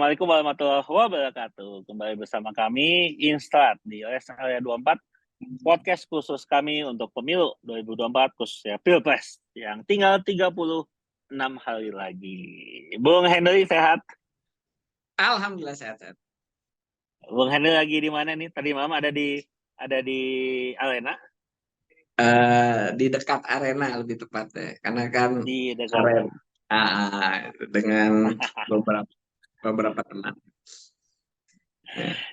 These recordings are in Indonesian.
Assalamualaikum warahmatullahi wabarakatuh. Kembali bersama kami Instart di OS Area 24, podcast khusus kami untuk pemilu 2024 khususnya Pilpres yang tinggal 36 hari lagi. Bung Henry sehat? Alhamdulillah sehat. Bung Henry lagi di mana nih? Tadi malam ada di arena? Di dekat arena lebih tepatnya, karena kan Di dekat arena dengan beberapa teman.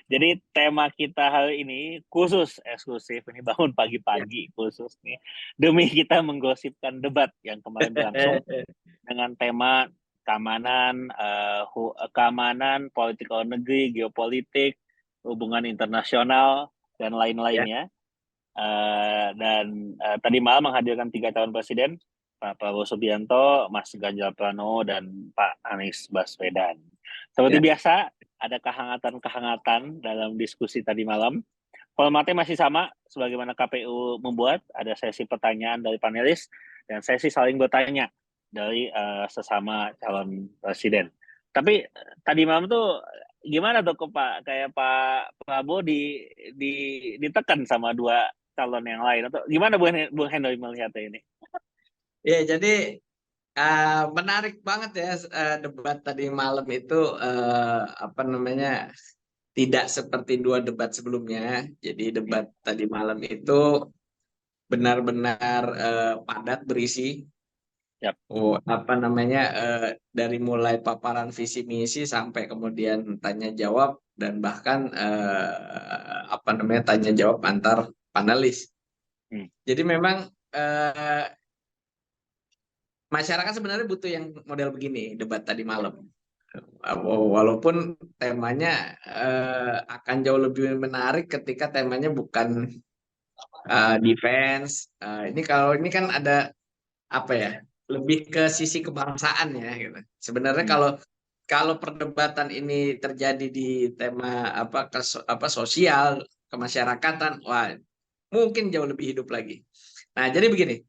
Jadi tema kita hari ini khusus eksklusif, ini bangun pagi-pagi khusus nih demi kita menggosipkan debat yang kemarin berlangsung dengan tema keamanan, keamanan, politik luar negeri, geopolitik, hubungan internasional dan lain-lainnya. Tadi malam menghadirkan 3 calon presiden, Pak Prabowo Subianto, Mas Ganjar Pranowo, dan Pak Anies Baswedan. Seperti biasa, ada kehangatan-kehangatan dalam diskusi tadi malam. Formatnya masih sama, sebagaimana KPU membuat, ada sesi pertanyaan dari panelis, dan sesi saling bertanya dari sesama calon presiden. Tapi tadi malam tuh gimana tuh kayak Pak Prabowo ditekan sama 2 calon yang lain, atau gimana Bung Henry melihatnya ini? Ya, jadi menarik banget ya debat tadi malam itu, tidak seperti 2 debat sebelumnya. Jadi debat tadi malam itu benar-benar padat berisi. Yap. Dari mulai paparan visi misi sampai kemudian tanya jawab dan bahkan tanya jawab antar panelis. Jadi memang masyarakat sebenarnya butuh yang model begini debat tadi malam. Walaupun temanya akan jauh lebih menarik ketika temanya bukan defense. Ini kan ada lebih ke sisi kebangsaan ya gitu. Sebenarnya kalau perdebatan ini terjadi di tema sosial, kemasyarakatan, wah mungkin jauh lebih hidup lagi. Nah, jadi begini.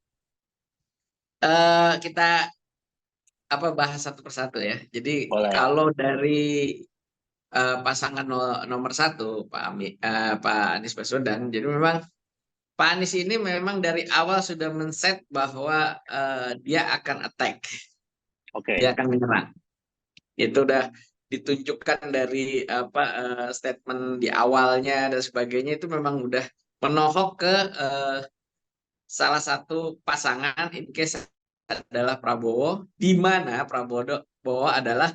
Kita bahas satu persatu ya. Jadi kalau dari pasangan nomor 1 Pak Anies Baswedan, jadi memang Pak Anies ini memang dari awal sudah men-set bahwa dia akan attack. Dia akan menyerang. Itu udah ditunjukkan dari statement di awalnya dan sebagainya, itu memang udah menohok ke salah satu pasangan, in case adalah Prabowo, di mana Prabowo adalah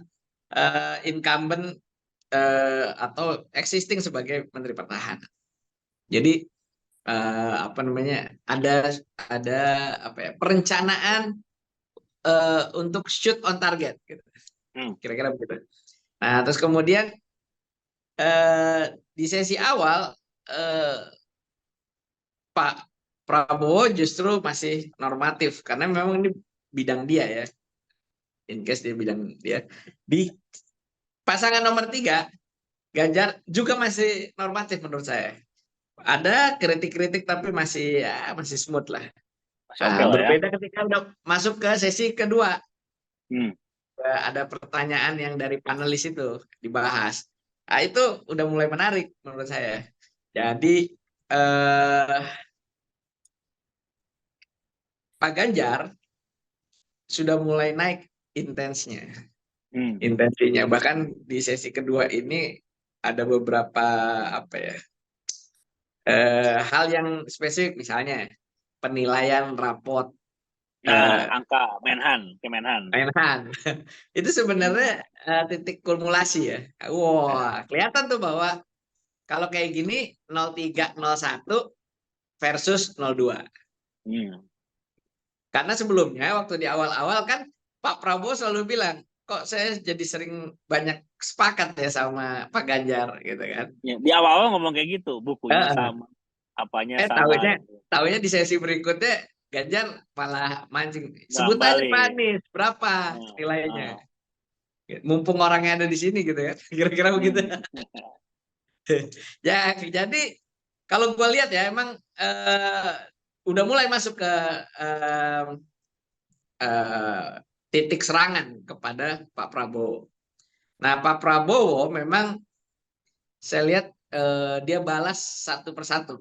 incumbent atau existing sebagai Menteri Pertahanan. Jadi ada perencanaan untuk shoot on target gitu. Kira-kira begitu. Nah, terus kemudian di sesi awal Pak Prabowo justru masih normatif karena memang ini bidang dia ya. In case dia bidang dia. Di pasangan nomor 3 Ganjar juga masih normatif menurut saya. Ada kritik-kritik tapi masih smooth lah. Berbeda ketika udah masuk ke sesi kedua. Ada pertanyaan yang dari panelis itu dibahas. Nah, itu udah mulai menarik menurut saya. Jadi Pak Ganjar sudah mulai naik intensinya. Bahkan di sesi kedua ini ada beberapa hal yang spesifik, misalnya penilaian raport angka Kemenhan. Itu sebenarnya titik kulmulasi ya. Wah, kelihatan tuh bahwa kalau kayak gini 03, 01 versus 02. Karena sebelumnya waktu di awal-awal kan Pak Prabowo selalu bilang, kok saya jadi sering banyak sepakat ya sama Pak Ganjar gitu kan. Ya, di awal-awal ngomong kayak gitu, bukunya sama, apanya sama. Tahunya di sesi berikutnya Ganjar malah mancing. Sebut aja Pak Anies, berapa nilainya? Mumpung orangnya ada di sini gitu ya. Kira-kira begitu. Ya, jadi kalau gue lihat ya emang udah mulai masuk ke titik serangan kepada Pak Prabowo. Nah, Pak Prabowo memang saya lihat dia balas satu persatu.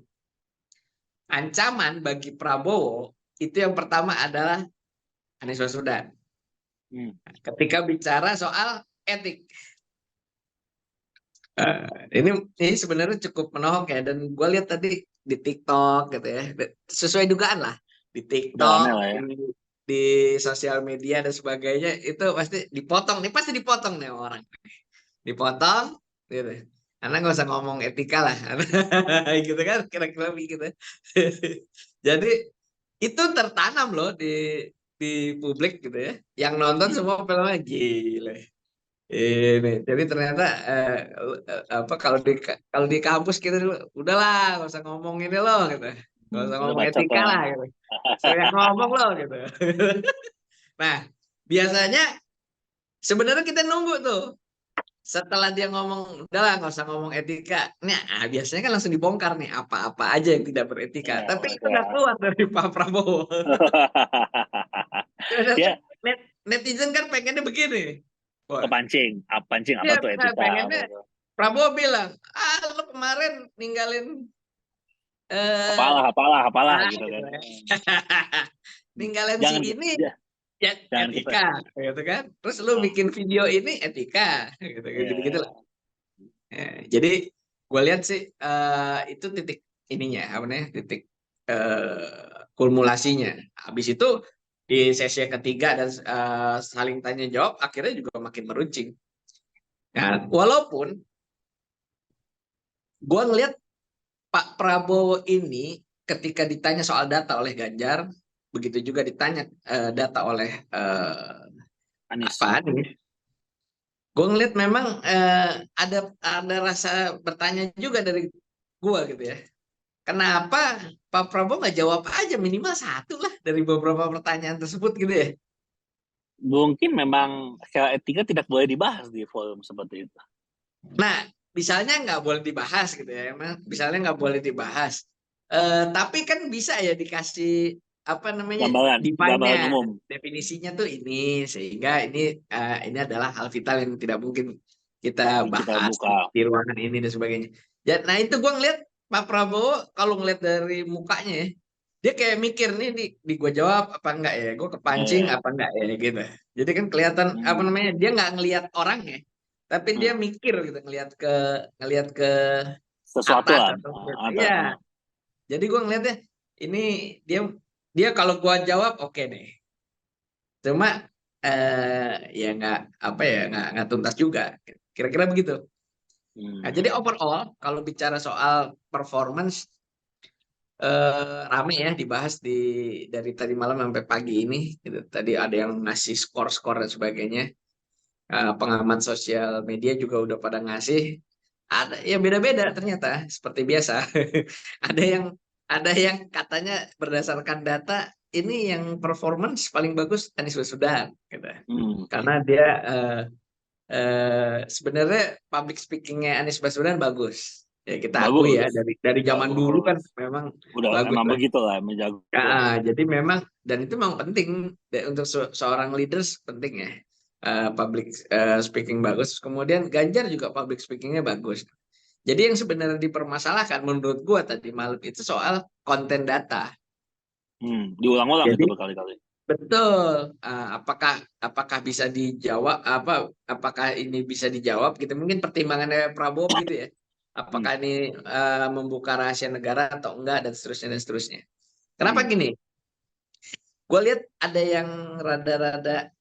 Ancaman bagi Prabowo itu yang pertama adalah Anies Baswedan. Ketika bicara soal etik. Ini sebenarnya cukup menohok ya, dan gue lihat tadi di TikTok gitu ya, sesuai dugaan lah di TikTok, ya. di sosial media dan sebagainya, itu pasti dipotong nih orang, dipotong gitu. Karena nggak usah ngomong etika lah, gitu kan, kira-kira begitu. Jadi itu tertanam loh di publik gitu ya, yang nonton semua filmnya gila. Ini jadi ternyata apa kalau di kampus kita dulu udahlah nggak usah ngomong ini loh gitu, nggak usah Udah ngomong bacot etika lah. lah gitu, saya ngomong loh gitu. Nah, biasanya sebenarnya kita nunggu tuh setelah dia ngomong udahlah nggak usah ngomong etika, nah biasanya kan langsung dibongkar nih apa-apa aja yang tidak beretika, tapi itu nggak keluar dari Pak Prabowo. Ya, Netizen kan pengennya begini. kepancing apa Iya, tuh etika pengennya Prabowo bilang, lo kemarin ninggalin apalah gitu gitu kan. ya. Ninggalin si Jangan ini ya jangan etika, gitu kan. Terus lu bikin video ini etika, gitu lah. Jadi gue lihat sih itu titik ininya, apa namanya, titik kulmulasinya. Habis itu di sesi ketiga dan saling tanya jawab, akhirnya juga makin meruncing. Nah, walaupun gue ngelihat Pak Prabowo ini ketika ditanya soal data oleh Ganjar, begitu juga ditanya data oleh Anies. Pak Anies, gue ngeliat memang ada rasa bertanya juga dari gue gitu ya. Kenapa Pak Prabowo nggak jawab aja minimal satu lah dari beberapa pertanyaan tersebut gitu ya? Mungkin memang secara etika tidak boleh dibahas di forum seperti itu. Nah, misalnya nggak boleh dibahas gitu ya, emang misalnya nggak boleh dibahas. Tapi kan bisa ya dikasih apa namanya gambaran define-nya, umum. definisinya tuh ini, sehingga ini adalah hal vital yang tidak mungkin kita bahas di ruangan ini dan sebagainya. Ya, nah itu gue ngeliat Pak Prabowo kalau ngeliat dari mukanya ya, dia kayak mikir nih di gue jawab apa enggak ya, gue kepancing apa enggak ya gitu. Jadi kan kelihatan apa namanya, dia nggak ngelihat orangnya, tapi dia mikir gitu, ngelihat ke sesuatu atas lah. atau ya. Jadi gue ngeliatnya ini dia kalau gue jawab oke deh, cuma ya nggak apa ya, nggak tuntas juga, kira-kira begitu. Nah, jadi overall kalau bicara soal performance rame ya dibahas dari tadi malam sampai pagi ini gitu. Tadi ada yang ngasih skor-skor dan sebagainya. Pengamat sosial media juga udah pada ngasih. Ada yang beda-beda ternyata seperti biasa. ada yang ada yang katanya berdasarkan data ini yang performance paling bagus Anies Baswedan gitu. Karena dia sebenarnya public speakingnya Anies Baswedan bagus. Ya kita akui ya dari zaman dulu kan memang udah bagus emang lah. begitu lah, menjago. Jadi memang, dan itu memang penting untuk seorang leaders, penting ya public speaking bagus. Kemudian Ganjar juga public speakingnya bagus. Jadi yang sebenarnya dipermasalahkan menurut gua tadi malam itu soal konten data. Diulang-ulang itu berkali-kali. Betul. Apakah bisa dijawab, apakah ini bisa dijawab gitu. Mungkin pertimbangannya Prabowo begitu ya. Apakah ini membuka rahasia negara atau enggak, dan seterusnya. Kenapa gini? Gue lihat ada yang rada-rada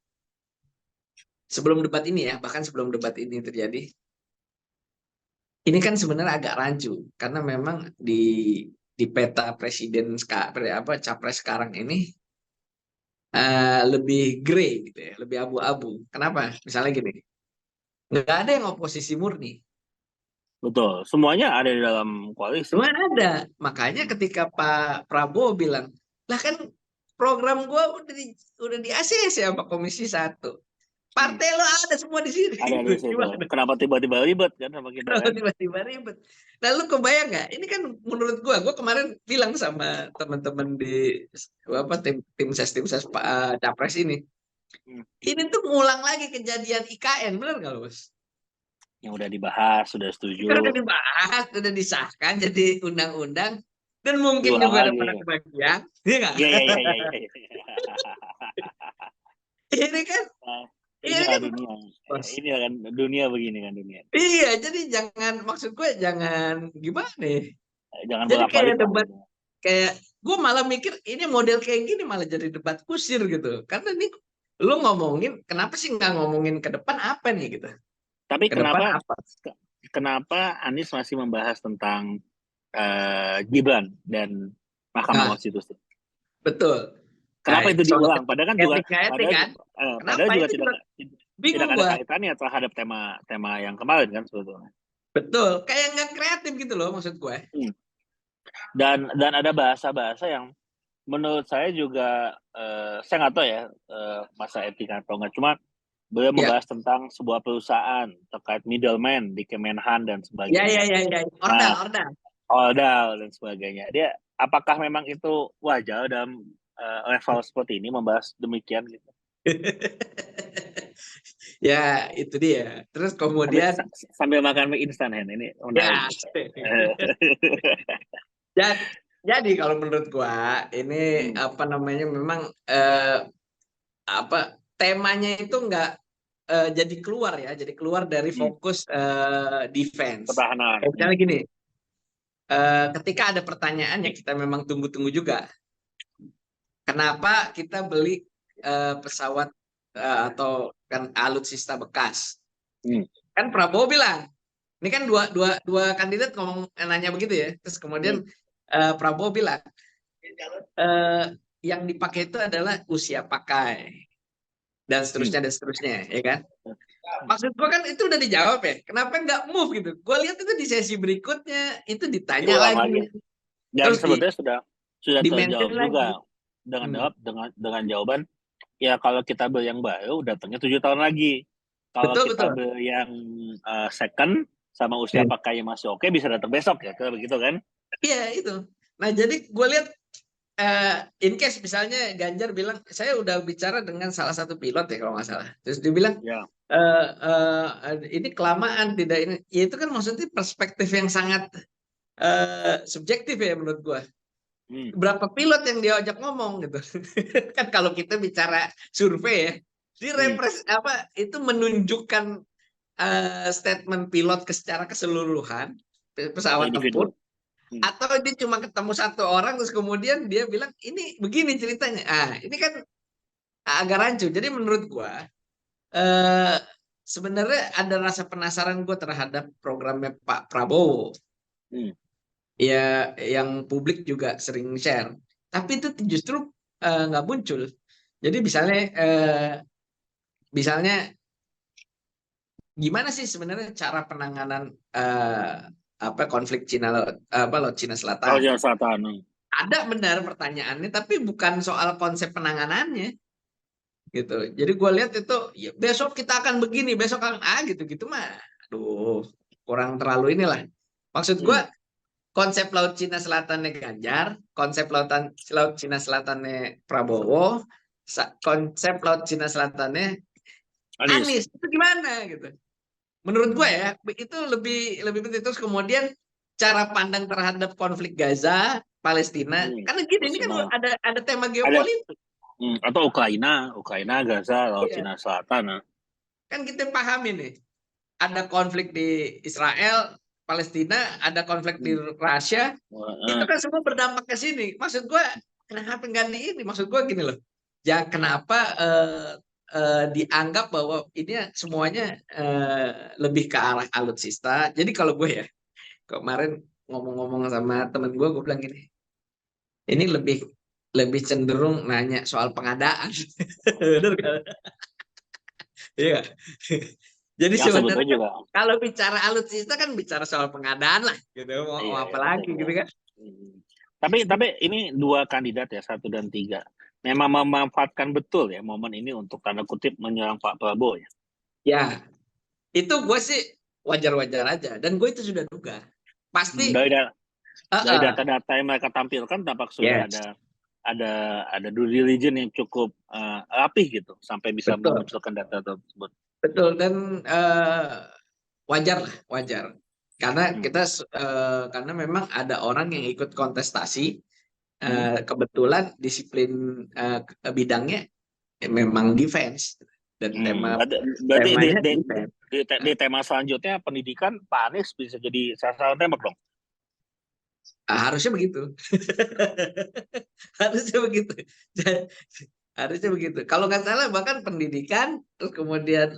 sebelum debat ini ya, bahkan sebelum debat ini terjadi. Ini kan sebenarnya agak rancu karena memang di peta presiden capres sekarang ini lebih grey gitu ya, lebih abu-abu. Kenapa? Misalnya gini, nggak ada yang oposisi murni. Betul, semuanya ada di dalam koalisi. Semua ada. Makanya ketika Pak Prabowo bilang, lah kan program gue udah di ACC sama Komisi 1. Partai lo ada semua di sini. Ada di situ. Kenapa tiba-tiba ribet kan sama kita kan? Tiba-tiba ribet. Lalu kebayang nggak? Ini kan menurut gua kemarin bilang sama teman-teman di tim ses Pak Capres ini. Ini tuh ngulang lagi kejadian IKN, benar nggak, Bos? Yang udah dibahas, sudah setuju. Itu udah dibahas, udah disahkan jadi undang-undang, dan mungkin Diulang juga ada lagi. pada kebagian, iya nggak? Iya, iya, iya, iya, iya. Ini kan, Nah, ini inilah kan, dunia. bos. Ini kan dunia begini kan dunia. Iya, jadi jangan, maksud gue jangan gimana nih. Jangan Jadi kayak bolak-balik lah debat, gitu. kayak gue malah mikir ini model kayak gini malah jadi debat kusir gitu. Karena nih lu ngomongin, kenapa sih nggak ngomongin ke depan apa nih gitu? Tapi Ke depan kenapa apa? Anies masih membahas tentang Gibran dan Mahkamah Nah, Konstitusi? betul. Nah, Kenapa itu soal diulang? Padahal kan juga etik kan? padahal Kenapa juga itu juga tidak bingung ada gua. kaitannya terhadap tema yang kemarin kan sebetulnya. Betul, kayak nggak kreatif gitu loh maksud gue. Hmm. Dan ada bahasa-bahasa yang menurut saya juga saya nggak tahu ya masa etika atau enggak, cuma beliau Ya, membahas tentang sebuah perusahaan terkait middleman di Kemenhan dan ya, ya, sebagainya. ya, ya. Ordal, Nah, ordal. Oldal dan sebagainya. Dia apakah memang itu wajar dalam level seperti ini membahas demikian gitu? Ya, itu dia. Terus Sambil, kemudian sambil makan mie instan Hen. Ini menarik. ya. Jadi kalau menurut gua ini Hmm. apa namanya memang apa temanya itu nggak jadi keluar ya, jadi keluar dari Hmm. fokus defense. Pertahanan. Misalnya gini, ketika ada pertanyaan yang kita memang tunggu-tunggu juga, kenapa kita beli pesawat atau kan alutsista bekas? Hmm. Kan Prabowo bilang, ini kan dua kandidat ngomong nanya begitu ya, terus kemudian Hmm. Prabowo bilang yang dipakai itu adalah usia pakai dan Hmm. seterusnya, ya kan? Maksud gue kan itu udah dijawab ya, kenapa nggak move gitu? Gue lihat itu di sesi berikutnya itu ditanya Diulang lagi, lagi. Dan terus sebetulnya sudah di mention terjawab juga lagi. dengan jawaban ya kalau kita beli yang baru datangnya 7 tahun lagi. Kalau Betul kita betul. beli yang second sama usia Hmm. pakainya masih oke bisa datang besok ya, kayak begitu kan? Iya itu. Nah jadi gue lihat in case misalnya Ganjar bilang saya udah bicara dengan salah satu pilot ya kalau nggak salah, terus dia bilang Ya. ini kelamaan tidak ini, ya itu kan maksudnya perspektif yang sangat subjektif ya menurut gue. Hmm. Berapa pilot yang diajak ngomong gitu kan kalau kita bicara survei ya, di apa itu menunjukkan statement pilot secara keseluruhan Atau pesawat tempur, individu. Hmm. atau dia cuma ketemu satu orang terus kemudian dia bilang ini begini ceritanya. Ini kan agak rancu. Jadi menurut gua sebenarnya ada rasa penasaran gue terhadap programnya Pak Prabowo. Hmm. Ya yang publik juga sering share. Tapi itu justru nggak muncul. Jadi misalnya gimana sih sebenarnya cara penanganan apa konflik Laut Cina Kalau Selatan? Jawa Selatan. Ada benar pertanyaannya, tapi bukan soal konsep penanganannya gitu. Jadi gue lihat itu ya, besok kita akan begini, besok akan gitu mah. Aduh, kurang terlalu inilah. Maksud gue Hmm. konsep Laut Cina Selatannya Ganjar, konsep Laut Cina Selatannya Prabowo, konsep Laut Cina Selatannya Anies. Anies itu gimana gitu? Menurut gue ya itu lebih penting. Terus kemudian cara pandang terhadap konflik Gaza, Palestina, karena gini ini kan Personal. ada tema Ada geopolitik. atau Ukraina, Gaza, Laut Iya. Cina Selatan. Kan kita pahami nih, ada konflik di Israel, Palestina, ada konflik di Rusia, itu kan semua berdampak ke sini. Maksud gue, kenapa nggak di ini? Maksud gue gini loh, ya kenapa dianggap bahwa ini semuanya lebih ke arah alutsista. Jadi kalau gue ya, kemarin ngomong-ngomong sama temen gue bilang gini, ini lebih cenderung nanya soal pengadaan. Bener kan? Iya. Jadi Yang sebetulnya sebenarnya kan juga. kalau bicara alutsista kan bicara soal pengadaan lah, gitu. Mau Iya, apa iya, lagi betul. gitu kan? Tapi ini dua kandidat ya, 1 dan 3. Memang memanfaatkan betul ya momen ini untuk tanda kutip menyerang Pak Prabowo ya. Ya, itu gue sih wajar-wajar aja. Dan gue itu sudah duga. Pasti, Dari data-data yang mereka tampilkan tampak sudah yes, ada due diligence yang cukup rapih gitu sampai bisa betul, memunculkan data tersebut. betul. Dan wajar lah, wajar. Karena karena memang ada orang yang ikut kontestasi, kebetulan disiplin bidangnya memang defense dan berarti temanya defense. Di tema selanjutnya pendidikan, Pak Anies bisa jadi sasaran tembak dong. Harusnya begitu. Harusnya begitu. Harusnya begitu. Kalau nggak salah bahkan pendidikan, terus kemudian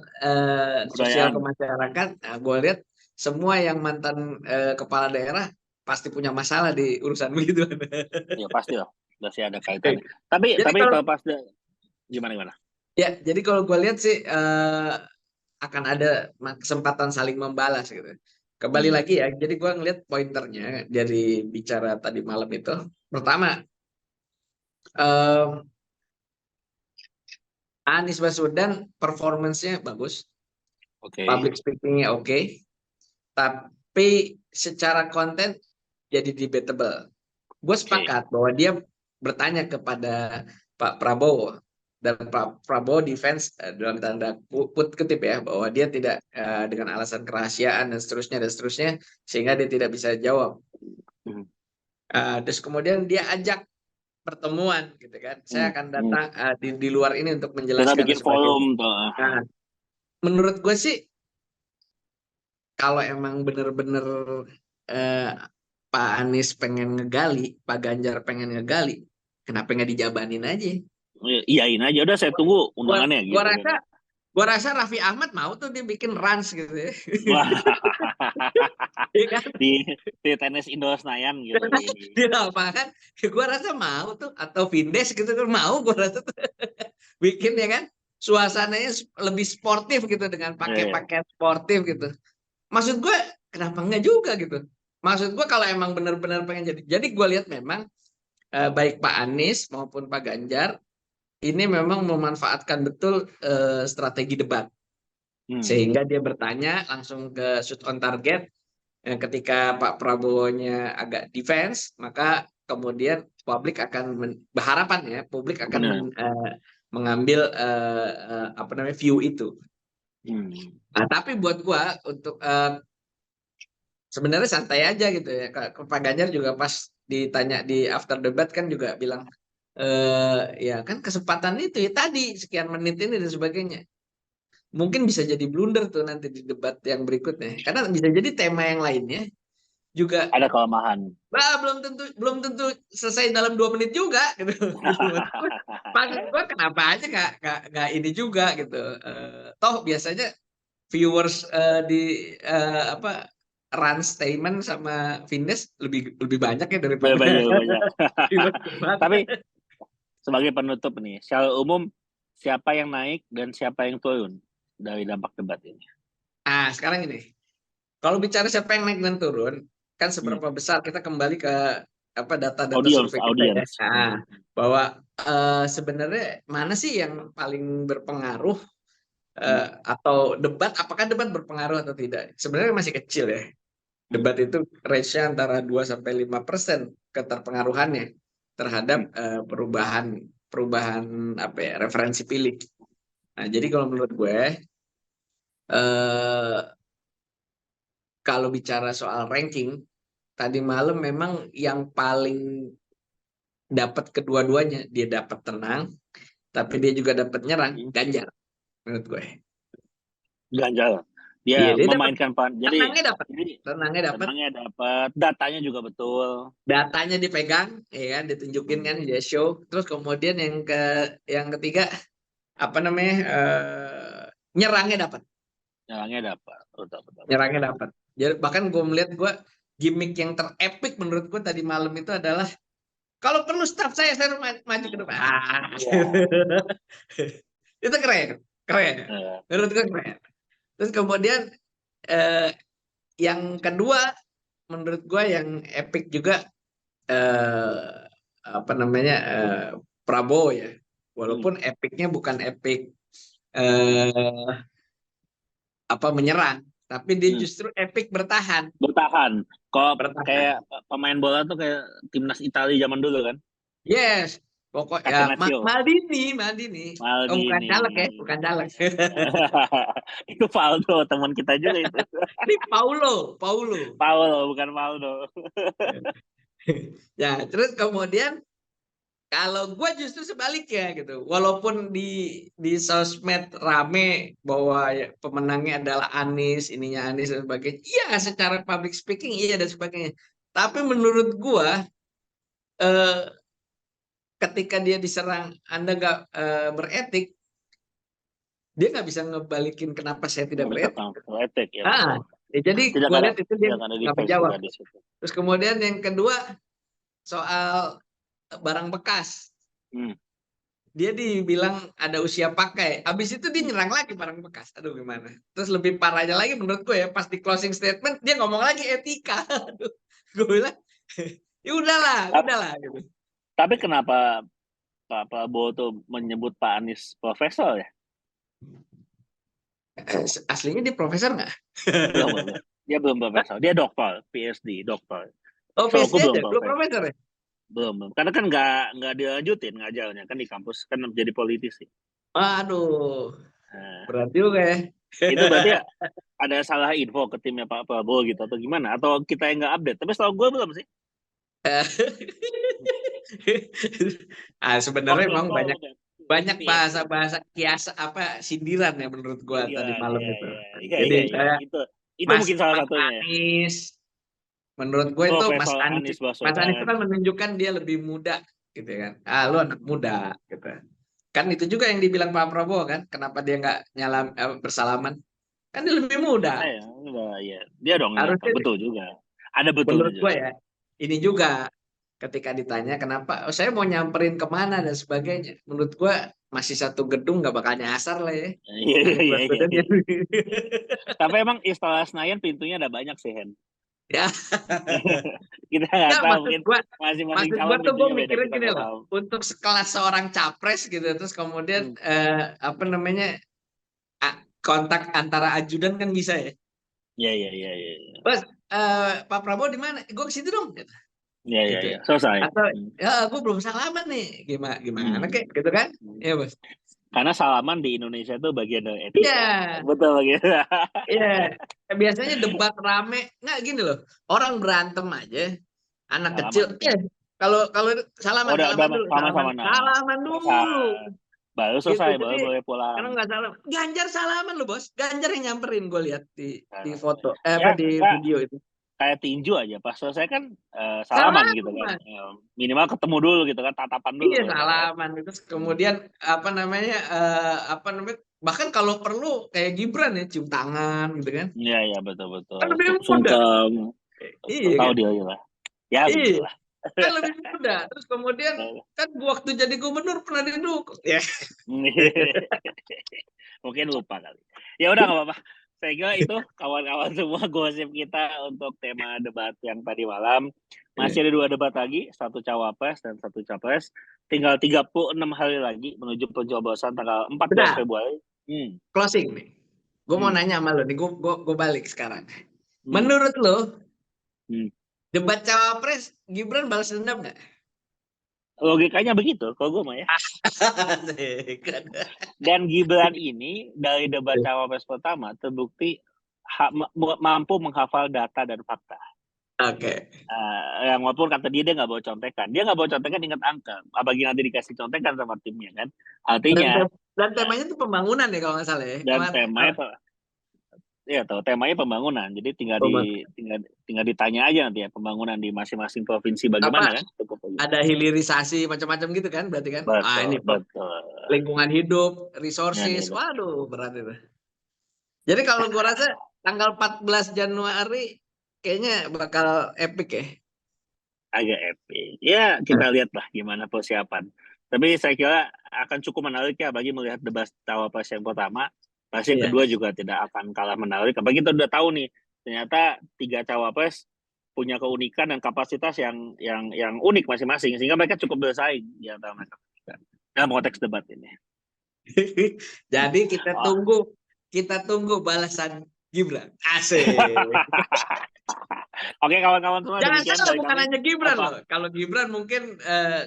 sosial kemasyarakatan, gue lihat semua yang mantan kepala daerah pasti punya masalah di urusan begitu. Ya pasti lah, pasti ada kaitannya. Tapi kalau pas gimana? Ya, jadi kalau gue lihat sih akan ada kesempatan saling membalas gitu. Kembali lagi ya, jadi gue ngeliat pointernya dari bicara tadi malam itu. Pertama, Anies Baswedan performance-nya bagus, public speaking-nya oke, tapi secara konten jadi debatable. Gue sepakat bahwa dia bertanya kepada Pak Prabowo, dan Pak Prabowo defense dalam tanda kutip ya, bahwa dia tidak dengan alasan kerahasiaan dan seterusnya sehingga dia tidak bisa jawab. Terus kemudian dia ajak pertemuan gitu kan, saya akan datang di luar ini untuk menjelaskan bikin forum tuh. Nah, menurut gue sih kalau emang bener-bener Pak Anies pengen ngegali, Pak Ganjar pengen ngegali, kenapa nggak dijabanin aja? Iyain aja, udah saya tunggu undangannya gitu. Gua rasa Raffi Ahmad mau tuh dia bikin runs gitu ya. di tenis Indo Senayan gitu. Di lapangan, gua rasa mau tuh, atau Vindes gitu kan mau, gua rasa tuh bikin ya kan, suasananya lebih sportif gitu dengan pakai pakaian sportif gitu. Maksud gue kenapa enggak juga gitu. Maksud gue kalau emang benar-benar pengen jadi gue lihat memang baik Pak Anies maupun Pak Ganjar ini memang memanfaatkan betul strategi debat, sehingga dia bertanya langsung ke shoot on target. Ketika Pak Prabowo-nya agak defense, maka kemudian publik akan berharapan ya, publik akan mengambil view itu. Nah, tapi buat gue untuk sebenarnya santai aja gitu ya. Pak Ganjar juga pas ditanya di after debat kan juga bilang ya kan kesempatan itu ya tadi sekian menit ini dan sebagainya. Mungkin bisa jadi blunder tuh nanti di debat yang berikutnya. Karena bisa jadi tema yang lainnya juga ada kelemahan. Bah, belum tentu selesai dalam 2 menit juga gitu. Maksud gue kenapa aja nggak ini juga gitu. Toh biasanya viewers di run statement sama Vindes lebih banyak ya daripada banyak. Tapi sebagai penutup nih, secara umum siapa yang naik dan siapa yang turun dari dampak debat ini? Sekarang ini, kalau bicara siapa yang naik dan turun, kan seberapa besar kita kembali ke data-data survei kita ya. Bahwa sebenarnya mana sih yang paling berpengaruh atau debat, apakah debat berpengaruh atau tidak? Sebenarnya masih kecil ya. Debat itu range-nya antara 2-5% keterpengaruhannya terhadap perubahan referensi pilih. Nah, jadi kalau menurut gue kalau bicara soal ranking tadi malam memang yang paling dapat kedua-duanya, dia dapat tenang tapi dia juga dapat nyerang, Ganjar menurut gue. Ganjar. Dia memainkan jadi tenangnya dapat, datanya juga betul. Datanya dipegang, ya kan, ditunjukin kan dia show. Terus kemudian yang ketiga nyerangnya dapat. Nyerangnya dapat. Jadi bahkan gue melihat gimmick yang terepik menurut gue tadi malam itu adalah kalau perlu staff saya maju ke depan. Itu keren. Menurut gue keren. Terus kemudian yang kedua menurut gue yang epic juga Prabowo ya. Walaupun epicnya bukan epic menyerang, tapi dia justru epic bertahan. Kok kayak pemain bola tuh kayak timnas Italia zaman dulu kan? Yes. Pokoknya Maldini. Oh, bukan caleg ya, bukan caleg. Itu Faldo, teman kita juga itu. Ini Paulo, bukan Faldo. Ya, terus kemudian kalau gue justru sebaliknya gitu, walaupun di sosmed rame bahwa ya, pemenangnya adalah Anies, ininya Anies dan sebagainya, iya secara public speaking iya dan sebagainya. Tapi menurut gue ketika dia diserang, Anda nggak beretik, dia nggak bisa ngebalikin kenapa saya tidak beretik. Ya, jadi gue lihat itu dia nggak menjawab. Terus kemudian yang kedua soal barang bekas. Dia dibilang ada usia pakai. Habis itu dia nyerang lagi barang bekas. Aduh gimana. Terus lebih parahnya lagi menurut gue ya, pas di closing statement dia ngomong lagi etika. Aduh, gue bilang ya udahlah gitu. Tapi kenapa Pak Prabowo tuh menyebut Pak Anies profesor ya? Aslinya dia profesor nggak? Belum. Dia belum profesor. Dia doktor, PhD, doktor. Oh, PhD aja? Belum profesor ya? Belum. Karena kan nggak dilanjutin ngajarnya. Kan di kampus kan menjadi politisi. Aduh. Berat juga ya. Itu berarti ada salah info ke timnya Pak Prabowo gitu atau gimana? Atau kita yang nggak update? Tapi setahu gue belum sih. Sebenarnya memang banyak bahasa kias sindiran ya menurut gua tadi malam itu. Jadi itu mungkin salah satunya. Anies, menurut gue itu Mas Anies itu kan menunjukkan dia lebih muda gitu kan. Lu anak muda gitu. Kan itu juga yang dibilang Pak Prabowo kan, kenapa dia nggak bersalaman? Kan dia lebih muda. Iya. Dia dong betul juga. Ada betul menurut gue ya. Ini juga ketika ditanya kenapa, saya mau nyamperin kemana dan sebagainya. Menurut gue masih satu gedung nggak bakal nyasar lah ya. Iya. Tapi emang Istora Senayan pintunya ada banyak sih, Hen. Ya. Kita nggak tahu mungkin masing-masing calon tuh gue mikirin gini loh, untuk sekelas seorang capres gitu, terus kemudian kontak antara ajudan kan bisa ya. Iya. Bos, Pak Prabowo di mana? Gue ke situ dong. Iya. Selesai. Atau ya gue belum salaman nih. Gimana kek gitu kan? Iya, Bos. Karena salaman di Indonesia itu bagian dari etika. Iya. Betul gitu. Iya. Biasanya debat rame nggak gini loh. Orang berantem aja, anak kecil. Kalau salaman dulu. Baru selesai, baru boleh pulang. Karena nggak salah. Ganjar salaman lo, Bos. Ganjar yang nyamperin gue lihat di foto, di video itu. Kayak tinju aja, pas selesai kan salaman gitu kan. Minimal ketemu dulu gitu kan, tatapan dulu. Iya, salaman. Terus kemudian bahkan kalau perlu kayak Gibran ya, cium tangan gitu kan. Iya, betul. Kan lebih muda. Iya, tahu kan? dia lah. Ya, betul lah. Kan lebih muda. Terus kemudian kan waktu jadi gubernur pernah didukung. Ya. Mungkin lupa kali. Ya udah nggak apa-apa. Saya kira itu kawan-kawan semua gosip kita untuk tema debat yang tadi malam. Masih ada 2 debat lagi, 1 cawapres dan 1 capres. Tinggal 36 hari lagi menuju pencoblosan tanggal 14 Februari. Closing nih. Gue mau nanya sama lo nih, gue balik sekarang. Menurut lo, debat cawapres Gibran balas dendam nggak? Logikanya begitu, kalau gue mah ya. Dan Gibran ini dari debat cawapres pertama terbukti mampu menghafal data dan fakta. Oke. Yang walaupun kata dia nggak bawa contekan, ingat angka. Apalagi nanti dikasih contekan sama timnya kan. Artinya. Dan temanya itu pembangunan ya kalau nggak salah ya. Dan temanya pembangunan. Jadi tinggal ditanya aja nanti ya pembangunan di masing-masing provinsi bagaimana kan? Ada hilirisasi macam-macam gitu kan berarti kan? Betul. Lingkungan hidup, resources, waduh berat itu. Jadi kalau gua rasa tanggal 14 Januari kayaknya bakal epic ya. Agak epic. Ya kita lihat lah gimana persiapan. Tapi saya kira akan cukup menarik ya bagi melihat debat cawapres yang pertama. Pasti yang kedua juga tidak akan kalah menarik. Apalagi kita udah tahu nih, ternyata 3 cawapres punya keunikan dan kapasitas yang unik masing-masing, sehingga mereka cukup bersaing di antara mereka dalam konteks debat ini. Jadi kita tunggu balasan Gibran. Asik. Oke kawan-kawan semua, Jangan demikian salah, dari bukan kami. hanya Gibran Apa? loh. Kalau Gibran mungkin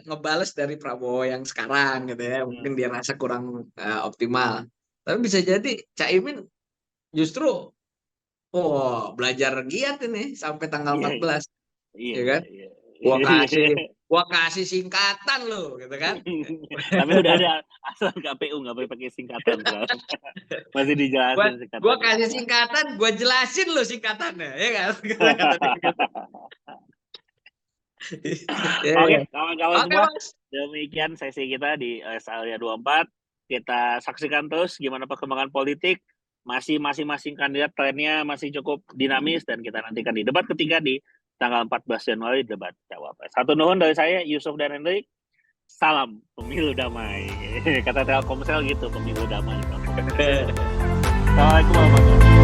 ngebales dari Prabowo yang sekarang gitu ya. Mungkin dia rasa kurang optimal. Tapi bisa jadi Caimin justru belajar giat ini sampai tanggal Iya, 14, iya, ya iya, kan? iya. Gua kasih singkatan lo, gitu kan? Tapi udah ada aturan KPU nggak boleh pakai singkatan sekarang. Masih Gua, dijelasin gua singkatannya kasih apa. singkatan, gua jelasin lo singkatannya, ya kan? Ya, Oke, ya. kawan-kawan Oke, semua, Mas. demikian sesi kita di Alia 24. Kita saksikan terus gimana perkembangan politik. Masing-masing kandidat trennya masih cukup dinamis dan kita nantikan di debat ketiga di tanggal 14 Januari, debat Cawapres. Satu nuhun dari saya, Yusuf dan Hendrik. Salam pemilu damai. Kata Telkomsel gitu, pemilu damai. Assalamualaikum warahmatullahi wabarakatuh.